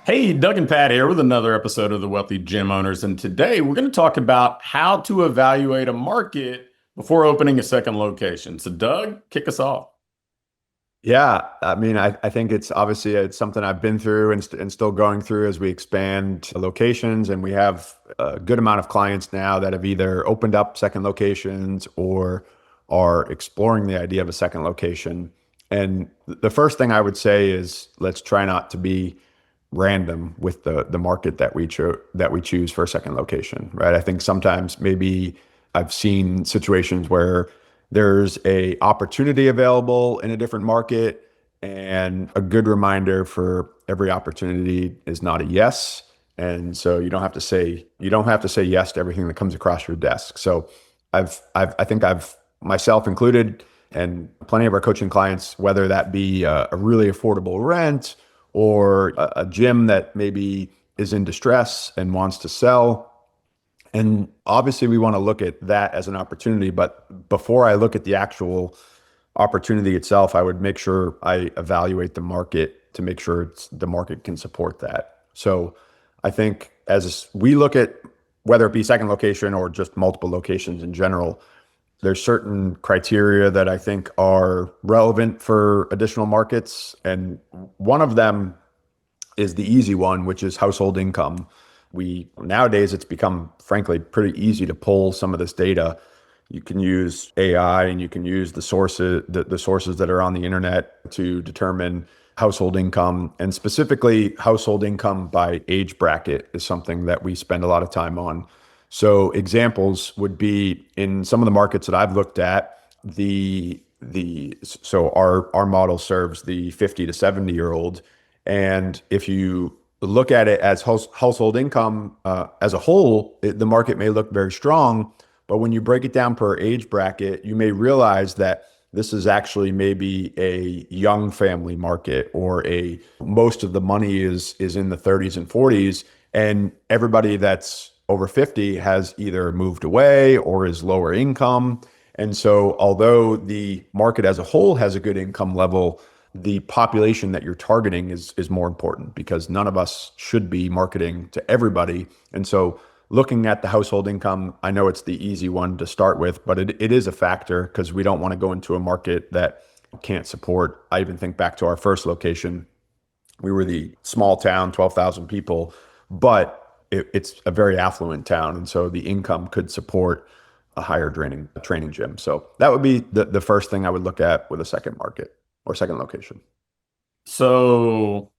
Hey, Doug and Pat here with another episode of the Wealthy Gym Owners. And today we're going to talk about how to evaluate a market before opening a second location. So, Doug, kick us off. Yeah, I think it's obviously it's something I've been through and still going through as we expand locations, and we have a good amount of clients now that have either opened up second locations or are exploring the idea of a second location. And the first thing I would say is let's try not to be random with the market that we choose for a second location, right? I think sometimes maybe I've seen situations where there's a opportunity available in a different market, and a good reminder for every opportunity is not a yes. And so you don't have to say yes to everything that comes across your desk. So I think I've myself included and plenty of our coaching clients, whether that be a really affordable rent or a gym that maybe is in distress and wants to sell. And obviously, we want to look at that as an opportunity. But before I look at the actual opportunity itself, I would make sure I evaluate the market to make sure the market can support that. So I think as we look at whether it be second location or just multiple locations in general, there's certain criteria that I think are relevant for additional markets. And one of them is the easy one, which is household income. We nowadays it's become frankly pretty easy to pull some of this data. You can use AI and you can use the sources that are on the internet to determine household income, and specifically household income by age bracket is something that we spend a lot of time on. So examples would be in some of the markets that I've looked at, so our model serves the 50 to 70-year old. And if you look at it as household income as a whole, the market may look very strong. But when you break it down per age bracket, you may realize that this is actually maybe a young family market, or a most of the money is in the 30s and 40s, and everybody that's over 50 has either moved away or is lower income. And so although the market as a whole has a good income level, the population that you're targeting is more important, because none of us should be marketing to everybody. And so looking at the household income, I know it's the easy one to start with, but it is a factor because we don't want to go into a market that can't support. I even think back to our first location. We were the small town, 12,000 people, but it's a very affluent town. And so the income could support a higher training gym. So that would be the first thing I would look at with a second market or second location. So,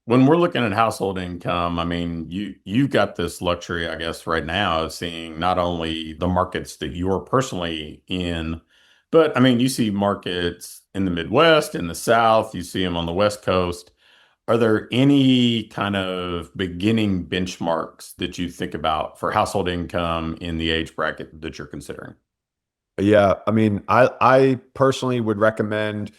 when we're looking at household income, I mean, you've got this luxury, I guess, right now of seeing not only the markets that you're personally in, but I mean, you see markets in the Midwest, in the South, you see them on the West Coast. Are there any kind of beginning benchmarks that you think about for household income in the age bracket that you're considering? Yeah, I personally would recommend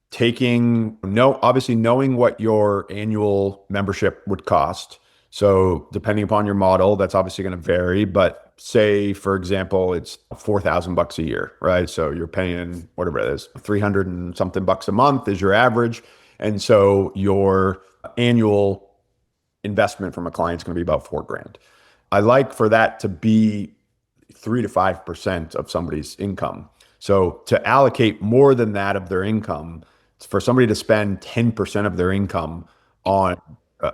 taking no obviously knowing what your annual membership would cost. So depending upon your model, that's obviously going to vary, but say for example it's 4,000 bucks a year, right? So you're paying whatever it is, 300 and something bucks a month is your average. And so your annual investment from a client is going to be about 4 grand. I like for that to be 3 to 5% of somebody's income. So to allocate more than that of their income, for somebody to spend 10% of their income on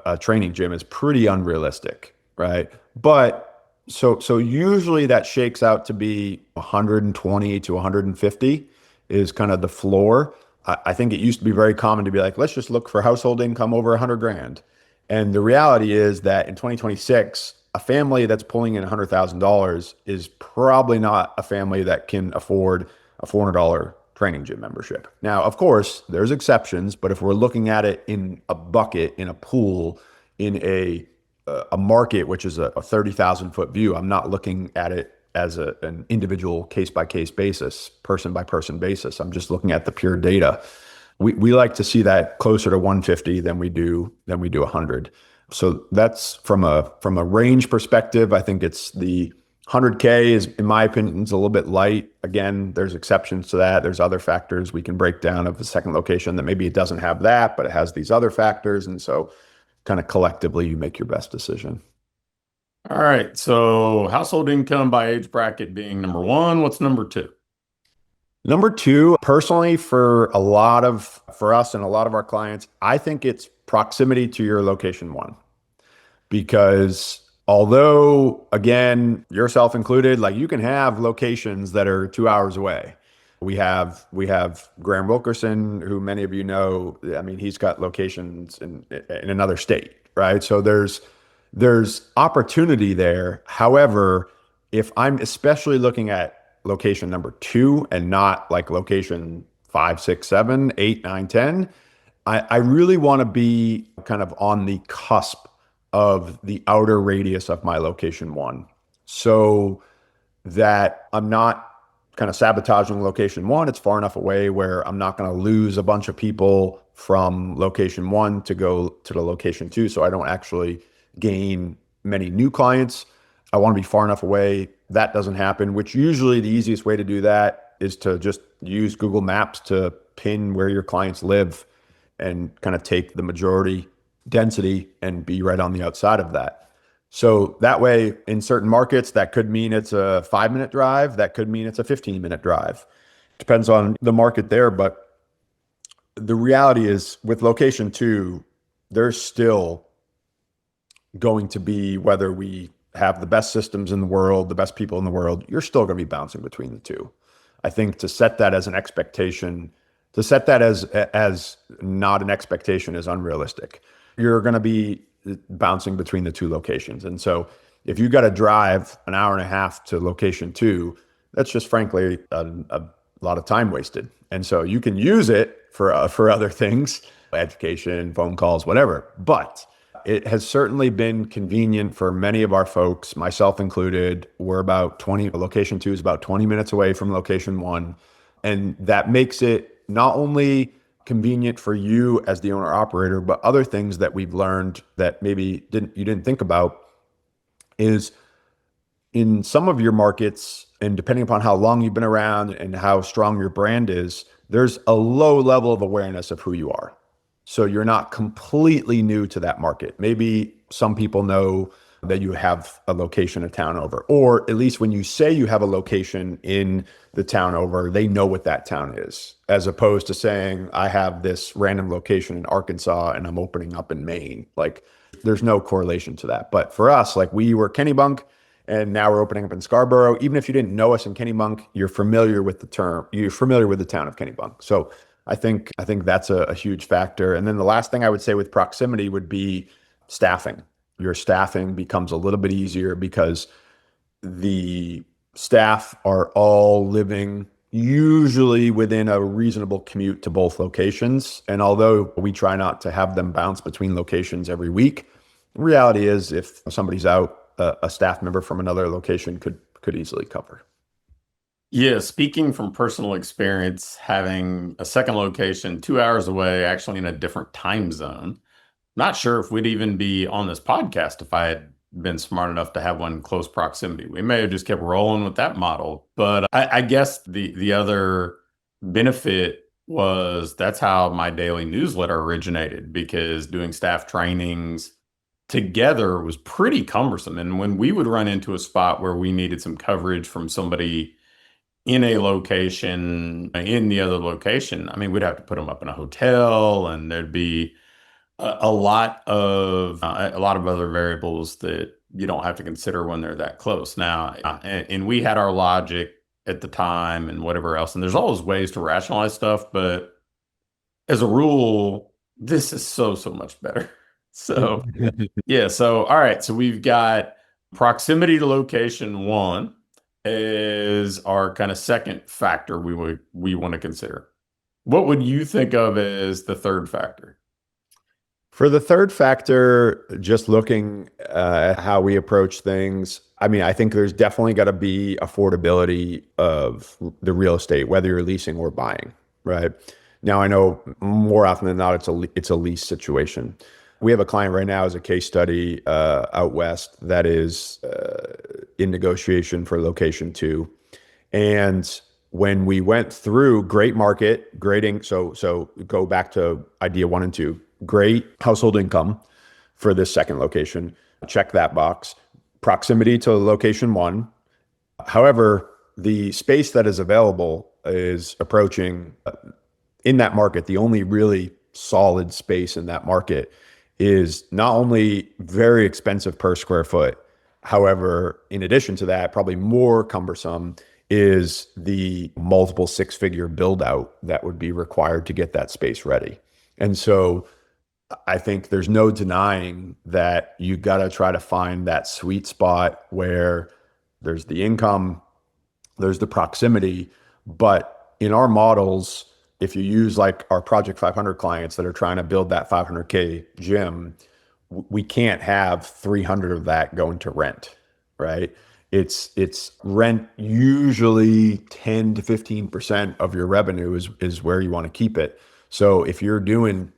a training gym is pretty unrealistic, right? But so usually that shakes out to be 120 to 150 is kind of the floor. I think it used to be very common to be like, let's just look for household income over 100 grand. And the reality is that in 2026, a family that's pulling in $100,000 is probably not a family that can afford a $400 training gym membership. Now, of course, there's exceptions, but if we're looking at it in a bucket, in a pool, in a market, which is a 30,000 foot view, I'm not looking at it as an individual case by case basis, person by person basis. I'm just looking at the pure data. We like to see that closer to 150 than we do 100. So that's from a range perspective. I think it's the 100K is, in my opinion, is a little bit light. Again, there's exceptions to that. There's other factors we can break down of the second location that maybe it doesn't have that, but it has these other factors. And so kind of collectively you make your best decision. All right. So household income by age bracket being number one. What's number two? Number two, personally, for us and a lot of our clients, I think it's proximity to your location one. Because although, again, yourself included, like you can have locations that are 2 hours away. We have Graham Wilkerson, who many of you know. I mean, he's got locations in another state, right? So there's opportunity there. However, if I'm especially looking at location number two and not like location five, six, seven, eight, nine, 10, I really want to be kind of on the cusp of the outer radius of my location one so that I'm not kind of sabotaging location one. It's far enough away where I'm not going to lose a bunch of people from location one to go to the location two. So I don't actually gain many new clients. I want to be far enough away that doesn't happen, which usually the easiest way to do that is to just use Google Maps to pin where your clients live and kind of take the majority density and be right on the outside of that. So that way, in certain markets, that could mean it's a 5 minute drive. That could mean it's a 15-minute drive. Depends on the market there. But the reality is with location two, there's still going to be, whether we have the best systems in the world, the best people in the world, you're still going to be bouncing between the two. I think to set that as an expectation, to set that as not an expectation is unrealistic. You're going to be bouncing between the two locations. And so if you got to drive an hour and a half to location two, that's just frankly a lot of time wasted. And so you can use it for other things, education, phone calls, whatever. But it has certainly been convenient for many of our folks, myself included. We're about 20, location two is about 20 minutes away from location one. And that makes it not only convenient for you as the owner operator, but other things that we've learned that maybe you didn't think about is in some of your markets, and depending upon how long you've been around and how strong your brand is, there's a low level of awareness of who you are. So you're not completely new to that market. Maybe some people know that you have a location a town over, or at least when you say you have a location in the town over, they know what that town is, as opposed to saying, I have this random location in Arkansas and I'm opening up in Maine. Like there's no correlation to that. But for us, like we were Kennebunk and now we're opening up in Scarborough. Even if you didn't know us in Kennebunk, you're familiar with the term, you're familiar with the town of Kennebunk. So I think that's a huge factor. And then the last thing I would say with proximity would be staffing. Your staffing becomes a little bit easier because the staff are all living usually within a reasonable commute to both locations. And although we try not to have them bounce between locations every week, the reality is if somebody's out, a staff member from another location could easily cover. Yeah, speaking from personal experience, having a second location 2 hours away, actually in a different time zone. Not sure if we'd even be on this podcast if I had been smart enough to have one in close proximity. We may have just kept rolling with that model. But I guess the other benefit was that's how my daily newsletter originated because doing staff trainings together was pretty cumbersome. And when we would run into a spot where we needed some coverage from somebody in a location, in the other location, I mean, we'd have to put them up in a hotel and there'd be a lot of other variables that you don't have to consider when they're that close. Now, and we had our logic at the time and whatever else, and there's always ways to rationalize stuff, but as a rule, this is so much better. So yeah, so all right, so we've got proximity to location one is our kind of second factor we want to consider. What would you think of as the third factor? For the third factor, just looking at how we approach things, I mean, I think there's definitely got to be affordability of the real estate, whether you're leasing or buying, right? Now, I know more often than not, it's a lease situation. We have a client right now as a case study out west that is in negotiation for location two. And when we went through great market grading, so go back to idea one and two, great household income, for this second location. Check that box. Proximity to location one. However, the space that is available is approaching in that market. The only really solid space in that market is not only very expensive per square foot. However, in addition to that, probably more cumbersome is the multiple six-figure build out that would be required to get that space ready. And so I think there's no denying that you got to try to find that sweet spot where there's the income, there's the proximity. But in our models, if you use like our Project 500 clients that are trying to build that 500K gym, we can't have 300 of that going to rent, right? It's rent usually 10 to 15% of your revenue is where you want to keep it. So if you're doing,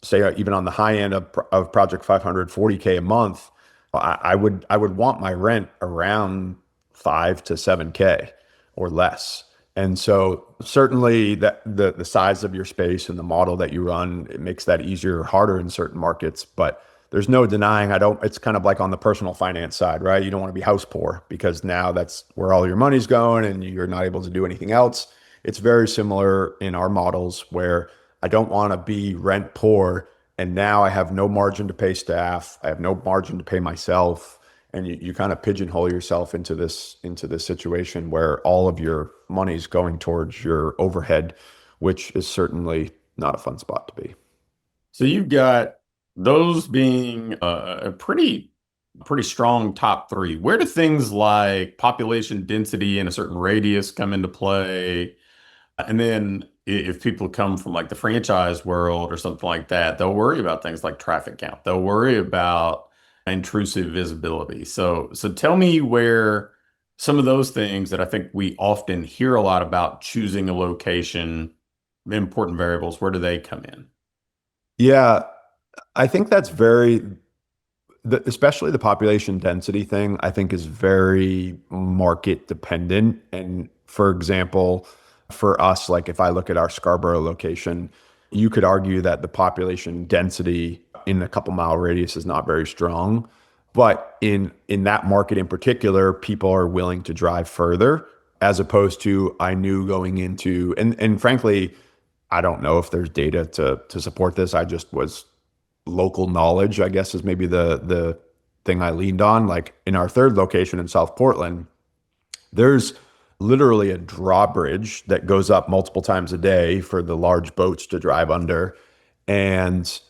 say, even on the high end of Project 500, 40K a month, I would want my rent around 5 to 7K or less. And so certainly that the size of your space and the model that you run, it makes that easier or harder in certain markets. But there's no denying it's kind of like on the personal finance side, right? You don't want to be house poor because now that's where all your money's going and you're not able to do anything else. It's very similar in our models where I don't want to be rent poor and now I have no margin to pay staff. I have no margin to pay myself. And you kind of pigeonhole yourself into this situation where all of your money's going towards your overhead, which is certainly not a fun spot to be. So you've got those being a pretty strong top three. Where do things like population density in a certain radius come into play? And then if people come from like the franchise world or something like that, they'll worry about things like traffic count. They'll worry about intrusive visibility. So tell me where some of those things that I think we often hear a lot about choosing a location, important variables, where do they come in? Yeah, I think that's especially the population density thing, I think is very market dependent. And for example, for us, like if I look at our Scarborough location, you could argue that the population density in a couple mile radius is not very strong. But in that market in particular, people are willing to drive further as opposed to I knew going into and frankly, I don't know if there's data to support this. I just was local knowledge, I guess, is maybe the thing I leaned on. Like in our third location in South Portland, there's literally a drawbridge that goes up multiple times a day for the large boats to drive under. And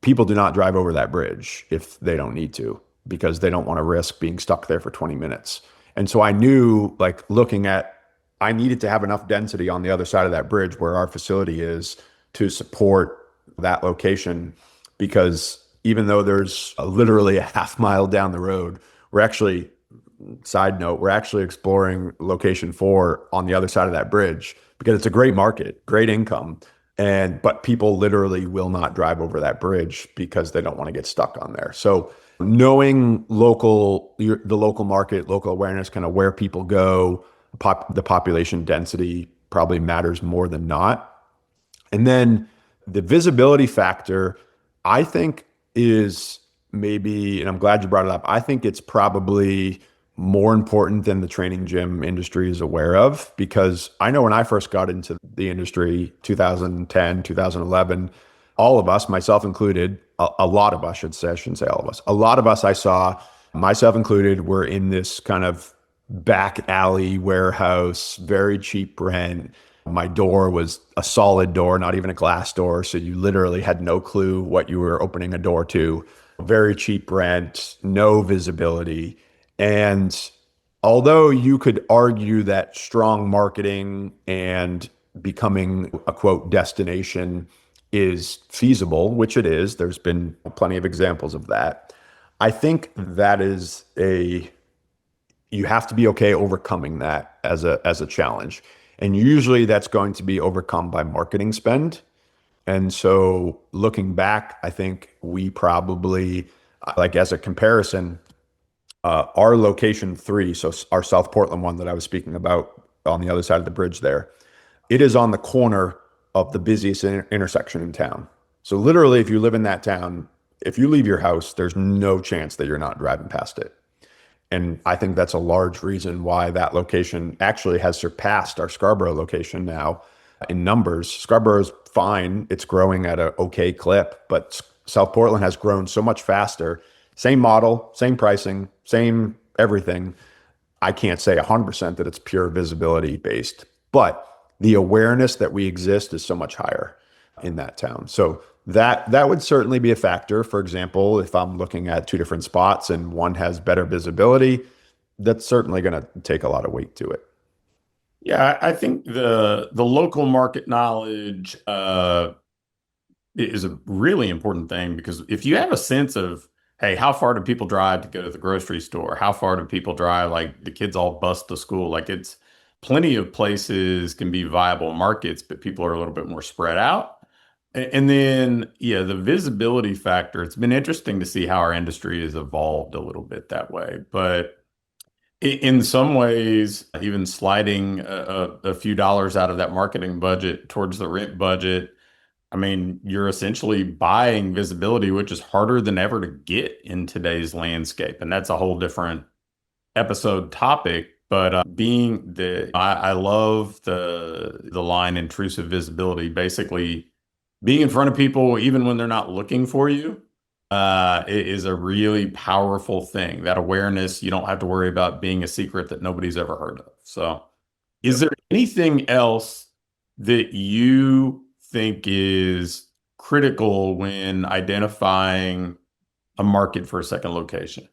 people do not drive over that bridge if they don't need to because they don't want to risk being stuck there for 20 minutes. And so I knew, like, I needed to have enough density on the other side of that bridge where our facility is to support that location because even though there's literally a half mile down the road, we're actually, side note, we're actually exploring location four on the other side of that bridge because it's a great market, great income. But people literally will not drive over that bridge because they don't want to get stuck on there. So knowing the local market, local awareness, kind of where people go, the population density probably matters more than not. And then the visibility factor, I think is maybe, and I'm glad you brought it up, I think it's probably more important than the training gym industry is aware of because I know when I first got into the industry, 2010, 2011, all of us, myself included, a lot of us, I shouldn't say all of us, a lot of us I saw, myself included, were in this kind of back alley warehouse, very cheap rent. My door was a solid door, not even a glass door. So you literally had no clue what you were opening a door to. Very cheap rent, no visibility. And although you could argue that strong marketing and becoming a quote destination is feasible, which it is, there's been plenty of examples of that. I think that is you have to be okay overcoming that as a challenge. And usually that's going to be overcome by marketing spend. And so looking back, I think we probably, like as a comparison, our location three, so our South Portland one that I was speaking about on the other side of the bridge there, it is on the corner of the busiest intersection in town. So literally, if you live in that town, If you leave your house, there's no chance that you're not driving past it. And I think that's a large reason why that location actually has surpassed our Scarborough location now in numbers. Scarborough's fine. It's growing at a okay clip, but South Portland has grown so much faster. Same model, same pricing, same everything. I can't say 100% that it's pure visibility based, but the awareness that we exist is so much higher in that town. So that would certainly be a factor. For example, if I'm looking at two different spots and one has better visibility, that's certainly going to take a lot of weight to it. Yeah, I think the local market knowledge is a really important thing because if you have a sense of, hey, how far do people drive to go to the grocery store? How far do people drive? Like the kids all bus to school. Like it's plenty of places can be viable markets, but people are a little bit more spread out. And then, yeah, the visibility factor, it's been interesting to see how our industry has evolved a little bit that way. But in some ways, even sliding a few dollars out of that marketing budget towards the rent budget, I mean, you're essentially buying visibility, which is harder than ever to get in today's landscape. And that's a whole different episode topic. But I love the line intrusive visibility, basically being in front of people, even when they're not looking for you, is a really powerful thing. That awareness, you don't have to worry about being a secret that nobody's ever heard of. So, is there anything else that you think is critical when identifying a market for a second location?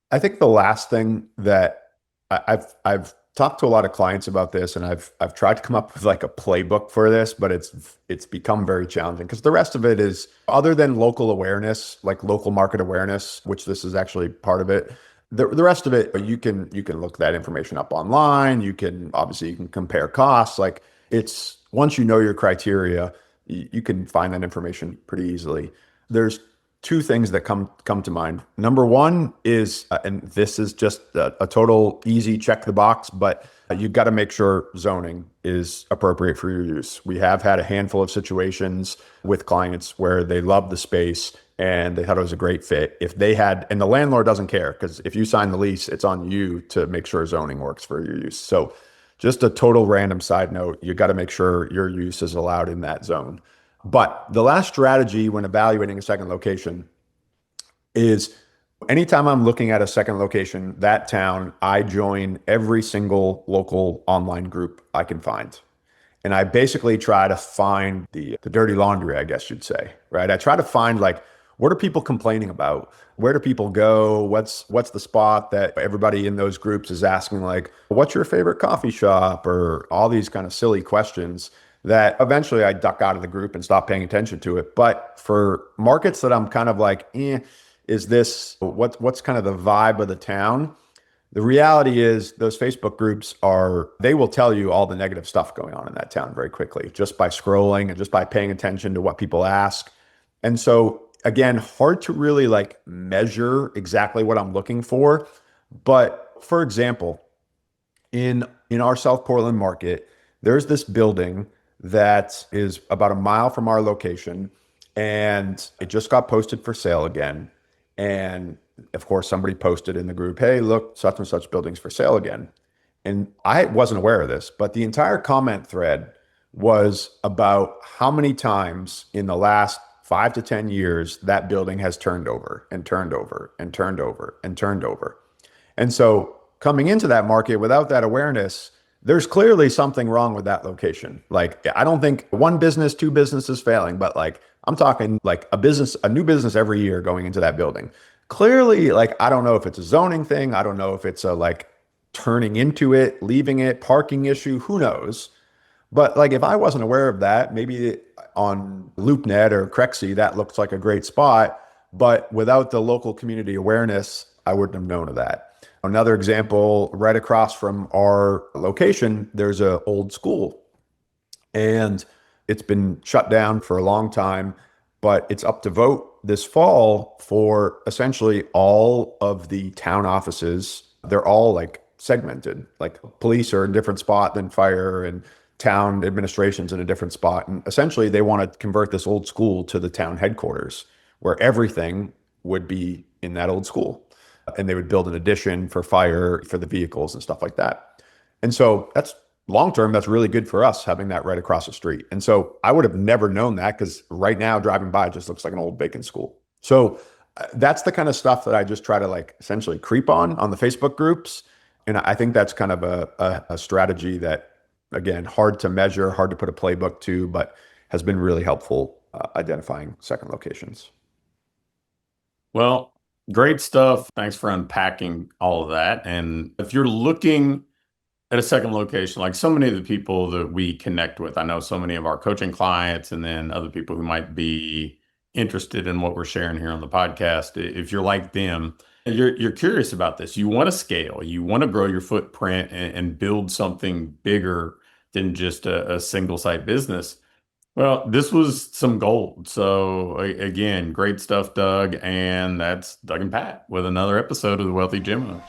I think the last thing that I've talked to a lot of clients about this, and I've tried to come up with like a playbook for this, but it's become very challenging because the rest of it is other than local awareness, like local market awareness, which this is actually part of it. The rest of it, you can look that information up online. You can compare costs. Like it's once you know your criteria, you can find that information pretty easily. There's two things that come to mind. Number one is, and this is just a total easy check the box, but you've got to make sure zoning is appropriate for your use. We have had a handful of situations with clients where they love the space and they thought it was a great fit. If they had, and the landlord doesn't care because if you sign the lease, it's on you to make sure zoning works for your use. So just a total random side note, you got to make sure your use is allowed in that zone. But the last strategy when evaluating a second location is anytime I'm looking at a second location, that town, I join every single local online group I can find. And I basically try to find the dirty laundry, I guess you'd say, right? I try to find like, what are people complaining about? Where do people go? What's the spot that everybody in those groups is asking, like, what's your favorite coffee shop? Or all these kind of silly questions that eventually I duck out of the group and stop paying attention to it. But for markets that I'm kind of like, is this what's kind of the vibe of the town? The reality is those Facebook groups they will tell you all the negative stuff going on in that town very quickly, just by scrolling and just by paying attention to what people ask. And so again, hard to really like measure exactly what I'm looking for. But for example, in our South Portland market, there's this building that is about a mile from our location, and it just got posted for sale again. And of course, somebody posted in the group, "Hey, look, such and such building's for sale again." And I wasn't aware of this, but the entire comment thread was about how many times in the last 5 to 10 years that building has turned over and turned over and turned over and turned over. And so coming into that market without that awareness, there's clearly something wrong with that location. Like, I don't think one business, two businesses failing, but like, I'm talking like a new business every year going into that building. Clearly, like, I don't know if it's a zoning thing. I don't know if it's a like turning into it, leaving it, parking issue, who knows? But like, if I wasn't aware of that, maybe on LoopNet or Crexy, that looks like a great spot. But without the local community awareness, I wouldn't have known of that. Another example, right across from our location, there's an old school and it's been shut down for a long time, but it's up to vote this fall for essentially all of the town offices. They're all like segmented, like police are in a different spot than fire and town administration's in a different spot. And essentially they want to convert this old school to the town headquarters, where everything would be in that old school. And they would build an addition for fire for the vehicles and stuff like that. And so that's long term, that's really good for us having that right across the street. And so I would have never known that because right now driving by it just looks like an old bacon school. So that's the kind of stuff that I just try to like essentially creep on the Facebook groups. And I think that's kind of a strategy that, again, hard to measure, hard to put a playbook to, but has been really helpful identifying second locations. Well, great stuff. Thanks for unpacking all of that. And if you're looking at a second location, like so many of the people that we connect with, I know so many of our coaching clients and then other people who might be interested in what we're sharing here on the podcast. If you're like them, you're curious about this, you want to scale, you want to grow your footprint and build something bigger than just a single site business. Well, this was some gold. So again, great stuff, Doug. And that's Doug and Pat with another episode of the Wealthy Gym Owners.